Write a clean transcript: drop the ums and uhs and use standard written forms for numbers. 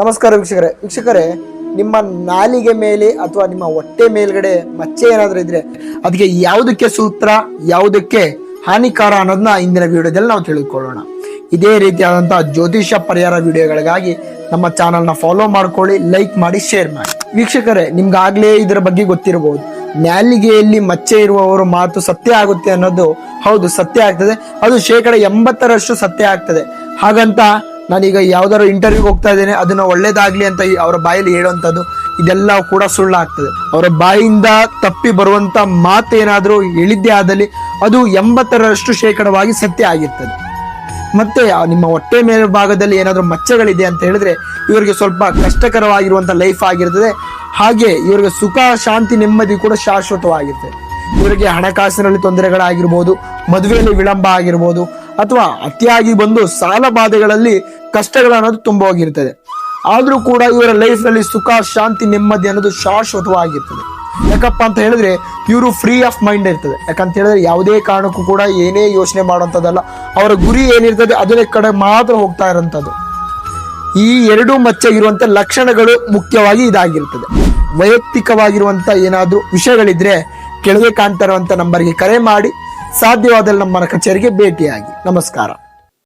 ನಮಸ್ಕಾರ ವೀಕ್ಷಕರೇ ನಿಮ್ಮ ನಾಲಿಗೆ ಮೇಲೆ ಅಥವಾ ನಿಮ್ಮ ಹೊಟ್ಟೆ ಮೇಲ್ಗಡೆ ಮಚ್ಚೆ ಏನಾದ್ರೂ ಇದ್ರೆ ಅದಕ್ಕೆ ಯಾವುದಕ್ಕೆ ಸೂತ್ರ ಯಾವುದಕ್ಕೆ ಹಾನಿಕಾರ ಅನ್ನೋದನ್ನ ಇಂದಿನ ವಿಡಿಯೋದಲ್ಲಿ ನಾವು ತಿಳಿದುಕೊಳ್ಳೋಣ. ಇದೇ ರೀತಿಯಾದಂತಹ ಜ್ಯೋತಿಷ ಪರಿಹಾರ ವಿಡಿಯೋಗಳಿಗಾಗಿ ನಮ್ಮ ಚಾನಲ್ನ ಫಾಲೋ ಮಾಡ್ಕೊಳ್ಳಿ, ಲೈಕ್ ಮಾಡಿ, ಶೇರ್ ಮಾಡಿ. ವೀಕ್ಷಕರೇ, ನಿಮ್ಗಾಗ್ಲೇ ಇದರ ಬಗ್ಗೆ ಗೊತ್ತಿರಬಹುದು. ನಾಲಿಗೆಯಲ್ಲಿ ಮಚ್ಚೆ ಇರುವವರು ಮಾತು ಸತ್ಯ ಆಗುತ್ತೆ ಅನ್ನೋದು ಹೌದು, ಸತ್ಯ ಆಗ್ತದೆ. ಅದು 80% ಸತ್ಯ ಆಗ್ತದೆ. ಹಾಗಂತ ನಾನೀಗ ಯಾವ್ದಾದ್ರು ಇಂಟರ್ವ್ಯೂಗೆ ಹೋಗ್ತಾ ಇದ್ದೇನೆ, ಅದನ್ನ ಒಳ್ಳೇದಾಗ್ಲಿ ಅಂತ ಅವರ ಬಾಯಲ್ಲಿ ಹೇಳುವಂಥದ್ದು ಇದೆಲ್ಲ ಕೂಡ ಸುಳ್ಳಾಗ್ತದೆ. ಅವರ ಬಾಯಿಂದ ತಪ್ಪಿ ಬರುವಂತ ಮಾತೇನಾದ್ರೂ ಹೇಳಿದ್ದೇ ಆದಲ್ಲಿ ಅದು 80% ಸತ್ಯ ಆಗಿರ್ತದೆ. ಮತ್ತೆ ನಿಮ್ಮ ಹೊಟ್ಟೆ ಮೇಲೆ ಭಾಗದಲ್ಲಿ ಏನಾದ್ರೂ ಮಚ್ಚೆಗಳಿದೆ ಅಂತ ಹೇಳಿದ್ರೆ ಇವರಿಗೆ ಸ್ವಲ್ಪ ಕಷ್ಟಕರವಾಗಿರುವಂತ ಲೈಫ್ ಆಗಿರ್ತದೆ. ಹಾಗೆ ಇವರಿಗೆ ಸುಖ, ಶಾಂತಿ, ನೆಮ್ಮದಿ ಕೂಡ ಶಾಶ್ವತವಾಗಿರ್ತದೆ. ಇವರಿಗೆ ಹಣಕಾಸಿನಲ್ಲಿ ತೊಂದರೆಗಳಾಗಿರ್ಬೋದು, ಮದುವೆಯಲ್ಲಿ ವಿಳಂಬ ಆಗಿರ್ಬೋದು, ಅಥವಾ ಅತಿಯಾಗಿ ಬಂದು ಸಾಲ ಬಾಧೆಗಳಲ್ಲಿ ಕಷ್ಟಗಳು ಅನ್ನೋದು ತುಂಬ ಹೋಗಿರ್ತದೆ. ಆದ್ರೂ ಕೂಡ ಇವರ ಲೈಫ್ ನಲ್ಲಿ ಸುಖ, ಶಾಂತಿ, ನೆಮ್ಮದಿ ಅನ್ನೋದು ಶಾಶ್ವತವಾಗಿರ್ತದೆ. ಯಾಕಪ್ಪ ಅಂತ ಹೇಳಿದ್ರೆ ಇವರು ಫ್ರೀ ಆಫ್ ಮೈಂಡ್ ಇರ್ತದೆ. ಯಾಕಂತ ಹೇಳಿದ್ರೆ ಯಾವುದೇ ಕಾರಣಕ್ಕೂ ಕೂಡ ಏನೇ ಯೋಚನೆ ಮಾಡುವಂಥದ್ದಲ್ಲ. ಅವರ ಗುರಿ ಏನಿರ್ತದೆ ಅದರ ಕಡೆ ಮಾತ್ರ ಹೋಗ್ತಾ ಇರೋಂಥದ್ದು. ಈ ಎರಡು ಮಚ್ಚೆ ಇರುವಂತ ಲಕ್ಷಣಗಳು ಮುಖ್ಯವಾಗಿ ಇದಾಗಿರ್ತದೆ. ವೈಯಕ್ತಿಕವಾಗಿರುವಂತ ಏನಾದ್ರೂ ವಿಷಯಗಳಿದ್ರೆ ಕೆಳಗೆ ಕಾಣ್ತಾ ಇರುವಂತ ನಂಬರ್ಗೆ ಕರೆ ಮಾಡಿ, ಸಾಧ್ಯವಾದಲ್ಲಿ ನಮ್ಮ ಕಚೇರಿಗೆ ಭೇಟಿಯಾಗಿ. ನಮಸ್ಕಾರ.